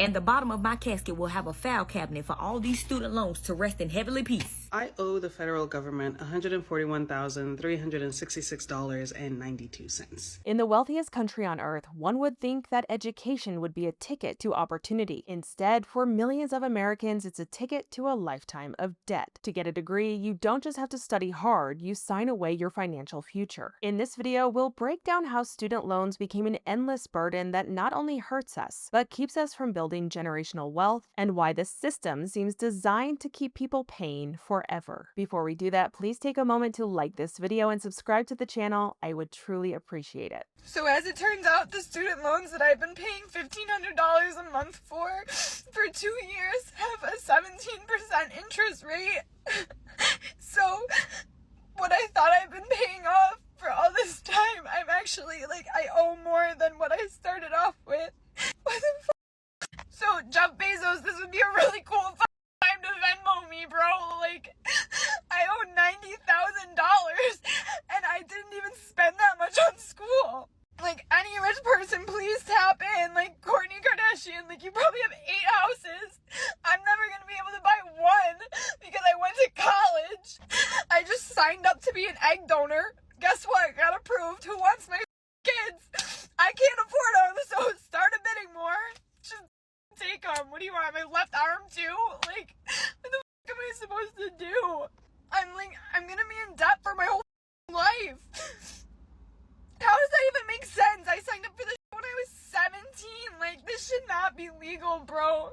And the bottom of my casket will have a file cabinet for all these student loans to rest in heavenly peace. I owe the federal government $141,366.92. In the wealthiest country on earth, one would think that education would be a ticket to opportunity. Instead, for millions of Americans, it's a ticket to a lifetime of debt. To get a degree, you don't just have to study hard, you sign away your financial future. In this video, we'll break down how student loans became an endless burden that not only hurts us, but keeps us from building generational wealth, and why the system seems designed to keep people paying forever. Before we do that, please take a moment to like this video and subscribe to the channel. I would truly appreciate it. So as it turns out, the student loans that I've been paying $1,500 a month for 2 years have a 17% interest rate. So what I thought I've been paying off for all this time, I'm actually, I owe more than what I started off with. What the fuck? So, Jeff Bezos, this would be a really cool time to Venmo me, bro. I owe $90,000, and I didn't even spend that much on school. Any rich person, please tap in. Kourtney Kardashian, you probably have 8 houses. I'm never gonna be able to buy one because I went to college. I just signed up to be an egg donor. Guess what? Got approved. Who wants my kids? I can't afford them, so start a bidding war. Just take them. What do you want? My left arm too? What the fuck am I supposed to do? I'm gonna be in debt for my whole life. How does that even make sense? I signed up for this when I was 17. This should not be legal, bro.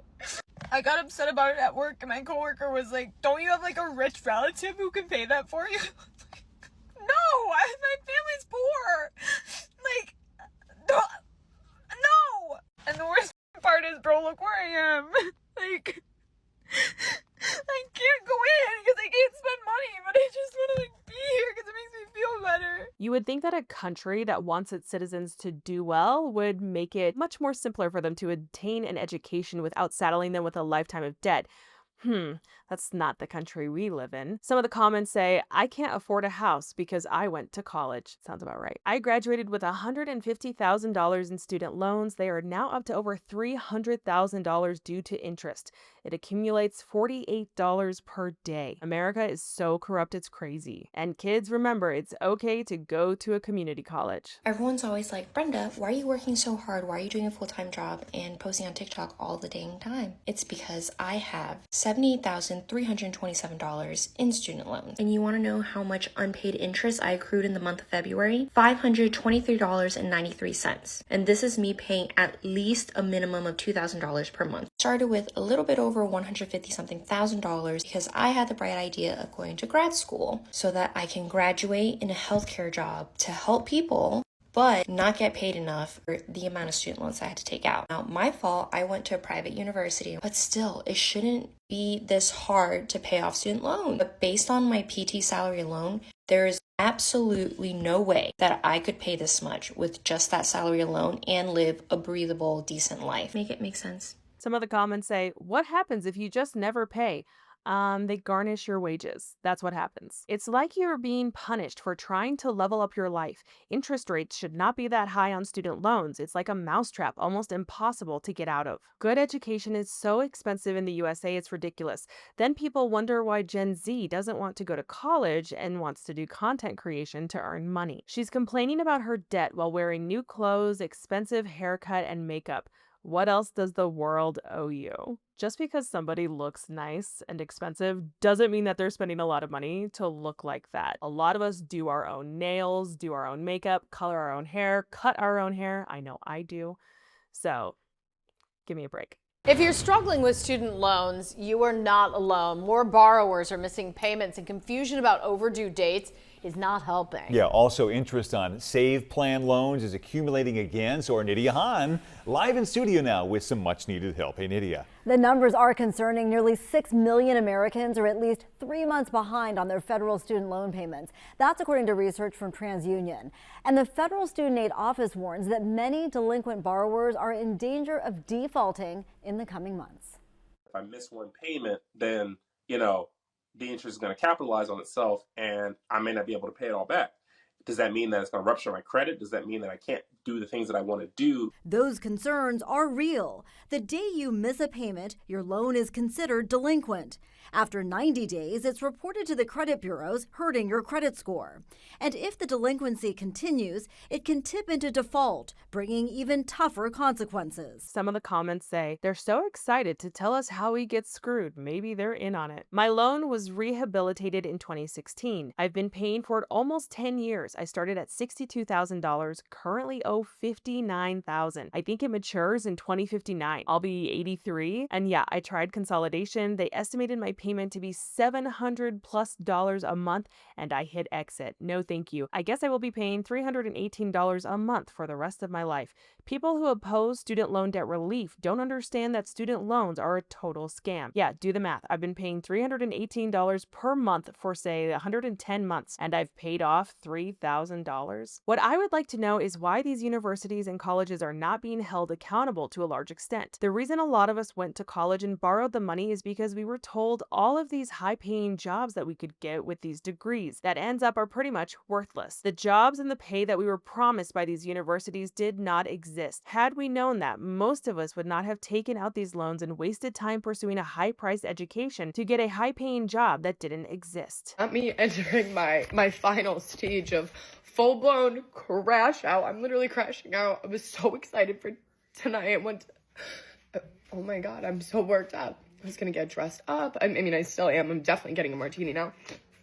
I got upset about it at work, and my coworker was like, don't you have a rich relative who can pay that for you? No, my family's poor. No. And the worst part is, bro, look where I am. I can't go in because I can't spend money, but I just want to be here because it makes me feel better. You would think that a country that wants its citizens to do well would make it much more simpler for them to obtain an education without saddling them with a lifetime of debt. That's not the country we live in. Some of the comments say, I can't afford a house because I went to college. Sounds about right. I graduated with $150,000 in student loans. They are now up to over $300,000 due to interest. It accumulates $48 per day. America is so corrupt, it's crazy. And kids, remember, it's okay to go to a community college. Everyone's always like, Brenda, why are you working so hard? Why are you doing a full-time job and posting on TikTok all the dang time? It's because I have $78,327 in student loans. And you want to know how much unpaid interest I accrued in the month of February? $523.93. And this is me paying at least a minimum of $2,000 per month. Started with a little bit over $150-something thousand because I had the bright idea of going to grad school so that I can graduate in a healthcare job to help people, but not get paid enough for the amount of student loans I had to take out. Now, my fault, I went to a private university, but still, it shouldn't be this hard to pay off student loans. But based on my PT salary alone, there is absolutely no way that I could pay this much with just that salary alone and live a breathable, decent life. Make it make sense? Some of the comments say, what happens if you just never pay? They garnish your wages. That's what happens. It's like you're being punished for trying to level up your life. Interest rates should not be that high on student loans. It's like a mousetrap, almost impossible to get out of. Good education is so expensive in the USA, it's ridiculous. Then people wonder why Gen Z doesn't want to go to college and wants to do content creation to earn money. She's complaining about her debt while wearing new clothes, expensive haircut, and makeup. What else does the world owe you? Just because somebody looks nice and expensive doesn't mean that they're spending a lot of money to look like that. A lot of us do our own nails, do our own makeup, color our own hair, cut our own hair. I know I do. So give me a break. If you're struggling with student loans, you are not alone. More borrowers are missing payments, and confusion about overdue dates is not helping. Yeah, also interest on Save Plan loans is accumulating again. So our Nydia Hahn live in studio now with some much needed help. Hey, Nydia. The numbers are concerning. Nearly 6 million Americans are at least 3 months behind on their federal student loan payments. That's according to research from TransUnion. And the Federal Student Aid Office warns that many delinquent borrowers are in danger of defaulting in the coming months. If I miss one payment, then, the interest is going to capitalize on itself and I may not be able to pay it all back. Does that mean that it's going to rupture my credit? Does that mean that I can't do the things that I want to do. Those concerns are real. The day you miss a payment, your loan is considered delinquent. After 90 days, it's reported to the credit bureaus, hurting your credit score. And if the delinquency continues, it can tip into default, bringing even tougher consequences. Some of the comments say they're so excited to tell us how we get screwed. Maybe they're in on it. My loan was rehabilitated in 2016. I've been paying for it almost 10 years. I started at $62,000, currently owe $59,000. I think it matures in 2059. I'll be 83. And yeah, I tried consolidation. They estimated my payment to be $700+ a month, and I hit exit. No thank you. I guess I will be paying $318 a month for the rest of my life. People who oppose student loan debt relief don't understand that student loans are a total scam. Yeah, do the math. I've been paying $318 per month for, say, 110 months, and I've paid off $3,000. What I would like to know is why these universities and colleges are not being held accountable to a large extent. The reason a lot of us went to college and borrowed the money is because we were told all of these high-paying jobs that we could get with these degrees that ends up are pretty much worthless. The jobs and the pay that we were promised by these universities did not exist. Had we known that, most of us would not have taken out these loans and wasted time pursuing a high-priced education to get a high-paying job that didn't exist. Not me entering my final stage of full-blown crash out. I'm literally crashing out. I was so excited for tonight. Oh my God, I'm so worked up. I was gonna get dressed up. I mean, I still am. I'm definitely getting a martini now.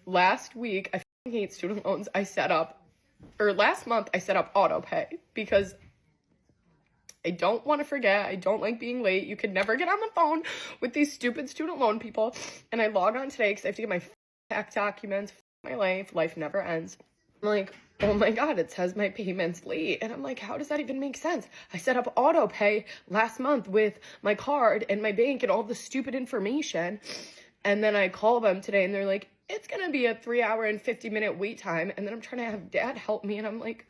Last week, I hate student loans. Last month, I set up auto pay because I don't want to forget. I don't like being late. You can never get on the phone with these stupid student loan people. And I log on today because I have to get my tax documents. My life never ends. I'm like, oh my God, it says my payment's late. And I'm like, how does that even make sense? I set up auto pay last month with my card and my bank and all the stupid information. And then I call them today and they're like, it's going to be a 3-hour and 50-minute wait time. And then I'm trying to have dad help me. And I'm like,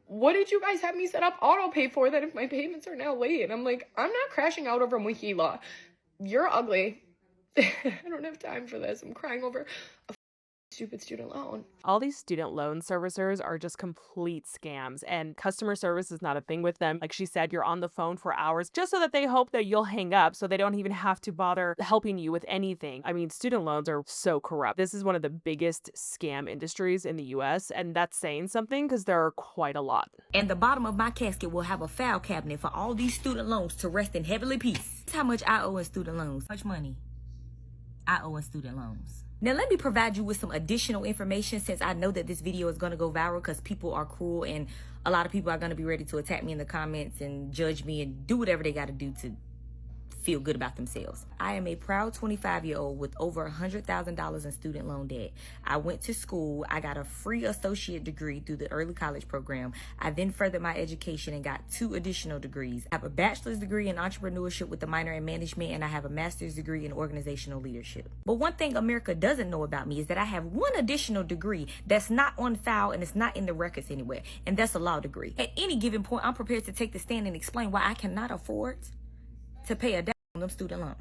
what did you guys have me set up auto pay for that if my payments are now late? And I'm like, I'm not crashing out over Mohila. You're ugly. I don't have time for this. I'm crying over a stupid student loan. All these student loan servicers are just complete scams, and customer service is not a thing with them. Like she said, you're on the phone for hours just so that they hope that you'll hang up so they don't even have to bother helping you with anything. I mean, student loans are so corrupt. This is one of the biggest scam industries in the US, and that's saying something because there are quite a lot. And the bottom of my casket will have a file cabinet for all these student loans to rest in heavenly peace. That's how much I owe in student loans. How much money I owe in student loans. Now, let me provide you with some additional information since I know that this video is going to go viral because people are cruel and a lot of people are going to be ready to attack me in the comments and judge me and do whatever they got to do to feel good about themselves. I am a proud 25-year-old with over $100,000 in student loan debt. I went to school. I got a free associate degree through the early college program. I then furthered my education and got 2 additional degrees. I have a bachelor's degree in entrepreneurship with a minor in management, and I have a master's degree in organizational leadership. But one thing America doesn't know about me is that I have 1 additional degree that's not on file and it's not in the records anywhere, and that's a law degree. At any given point, I'm prepared to take the stand and explain why I cannot afford to pay a down on them student loans.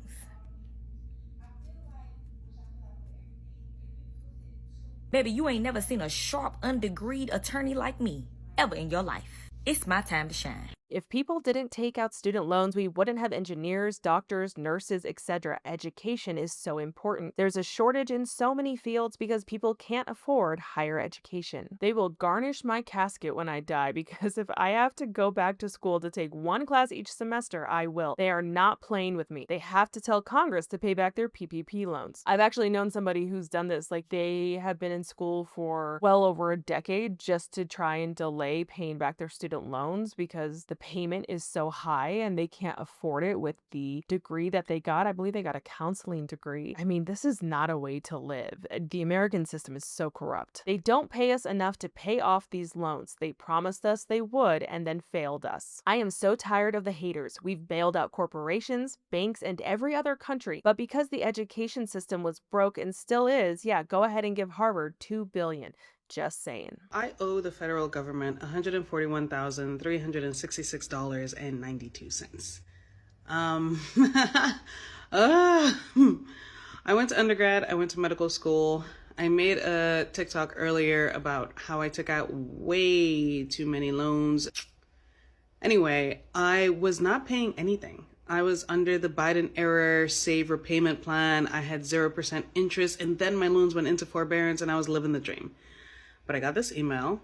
Baby, you ain't never seen a sharp, undegreed attorney like me ever in your life. It's my time to shine. If people didn't take out student loans, we wouldn't have engineers, doctors, nurses, etc. Education is so important. There's a shortage in so many fields because people can't afford higher education. They will garnish my casket when I die because if I have to go back to school to take 1 class each semester, I will. They are not playing with me. They have to tell Congress to pay back their PPP loans. I've actually known somebody who's done this. Like, they have been in school for well over a decade just to try and delay paying back their student loans because the payment is so high and they can't afford it with the degree that they got. I believe they got a counseling degree. I mean, this is not a way to live. The American system is so corrupt. They don't pay us enough to pay off these loans. They promised us they would and then failed us. I am so tired of the haters. We've bailed out corporations, banks, and every other country, but because the education system was broke and still is, yeah, go ahead and give Harvard $2 billion. Just saying. I owe the federal government $141,366.92. I went to undergrad, I went to medical school. I made a TikTok earlier about how I took out way too many loans. Anyway, I was not paying anything. I was under the Biden era save repayment plan. I had 0% interest, and then my loans went into forbearance and I was living the dream. But I got this email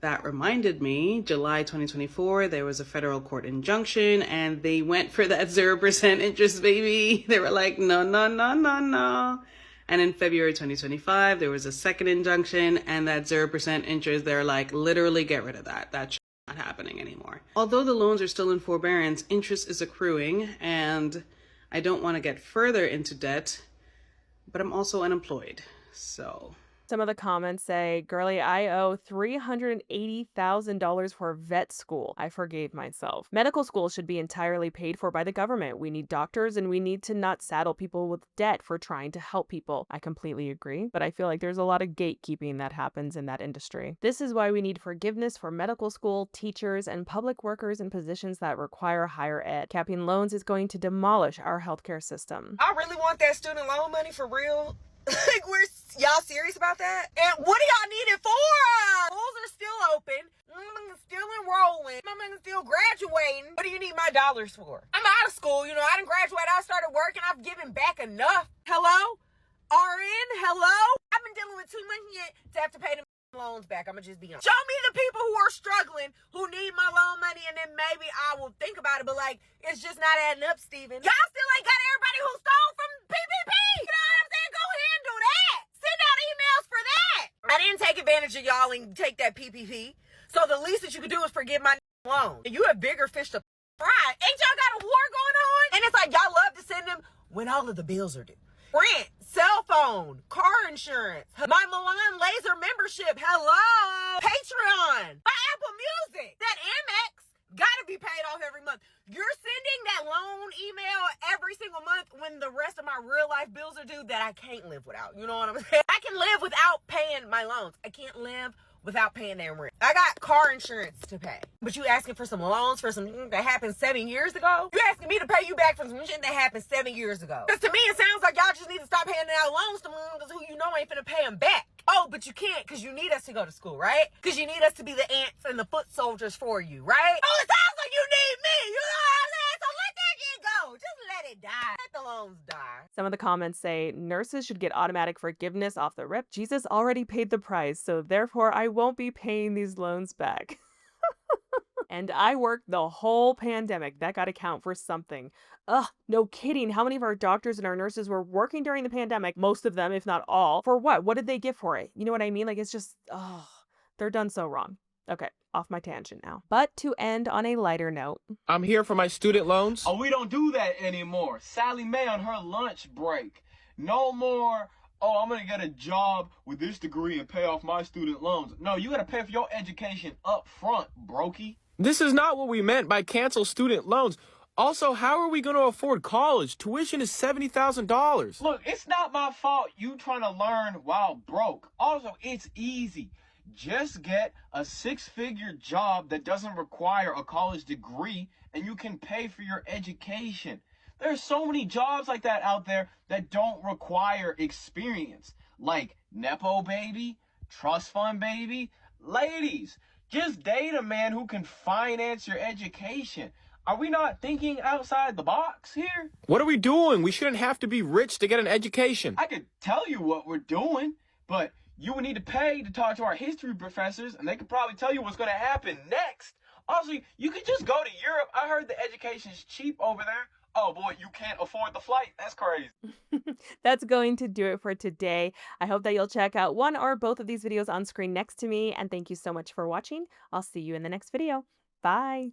that reminded me, July 2024, there was a federal court injunction and they went for that 0% interest, baby. They were like, no, no, no, no, no. And in February 2025, there was a second injunction and that 0% interest, they're like, literally get rid of that. That's not happening anymore. Although the loans are still in forbearance, interest is accruing and I don't want to get further into debt, but I'm also unemployed. So Some of the comments say, girlie, I owe $380,000 for vet school. I forgave myself. Medical school should be entirely paid for by the government. We need doctors and we need to not saddle people with debt for trying to help people. I completely agree, but I feel like there's a lot of gatekeeping that happens in that industry. This is why we need forgiveness for medical school, teachers, and public workers in positions that require higher ed. Capping loans is going to demolish our healthcare system. I really want that student loan money for real. Like, y'all serious about that? And what do y'all need it for? Schools are still open. Still enrolling. Still graduating. What do you need my dollars for? I'm out of school. You know, I didn't graduate. I started working. I've given back enough. Hello? RN? Hello? I've been dealing with too much yet to have to pay them loans back. I'm gonna just be honest. Show me the people who are struggling, who need my loan money, and then maybe I will think about it. But, like, it's just not adding up, Steven. Y'all still ain't got everybody who stole from PPP. You know what I'm saying? Go handle that. Send out emails for that. I didn't take advantage of y'all and take that PPP. So the least that you could do is forgive my loan. And you have bigger fish to fry. Ain't y'all got a war going on? And it's like y'all love to send them when all of the bills are due. Rent, cell phone, car insurance, my Milan Laser membership, hello, Patreon, my Apple Music, that Amex gotta be paid off every month. You're sending that loan email every single month when the rest of my real life bills are due that I can't live without. You know what I'm saying? I can live without paying my loans. I can't live without paying their rent. I got car insurance to pay. But you asking for some loans for some that happened 7 years ago? You asking me to pay you back for some shit that happened 7 years ago? Because to me, it sounds like y'all just need to stop handing out loans to motherfuckers who you know ain't finna pay them back. Oh, but you can't because you need us to go to school, right? Because you need us to be the ants and the foot soldiers for you, right? Oh, it sounds like you need me. You know what I'm saying? So let that shit go. Just let it die. Let the loans die. Some of the comments say, nurses should get automatic forgiveness off the rip. Jesus already paid the price, so therefore I won't be paying these loans back. And I worked the whole pandemic. That got to count for something. Ugh, no kidding. How many of our doctors and our nurses were working during the pandemic? Most of them, if not all. For what? What did they get for it? You know what I mean? Like, it's just, they're done so wrong. Okay, off my tangent now. But to end on a lighter note. I'm here for my student loans. Oh, we don't do that anymore. Sally Mae on her lunch break. No more, oh, I'm going to get a job with this degree and pay off my student loans. No, you got to pay for your education up front, brokey. This is not what we meant by cancel student loans. Also, how are we going to afford college? Tuition is $70,000. Look, it's not my fault you trying to learn while broke. Also, it's easy. Just get a six-figure job that doesn't require a college degree and you can pay for your education. There's so many jobs like that out there that don't require experience. Like Nepo baby, trust fund baby. Ladies, just date a man who can finance your education. Are we not thinking outside the box here? What are we doing? We shouldn't have to be rich to get an education. I could tell you what we're doing, but you would need to pay to talk to our history professors, and they could probably tell you what's going to happen next. Also, you could just go to Europe. I heard the education's cheap over there. Oh boy, you can't afford the flight. That's crazy. That's going to do it for today. I hope that you'll check out one or both of these videos on screen next to me. And thank you so much for watching. I'll see you in the next video. Bye.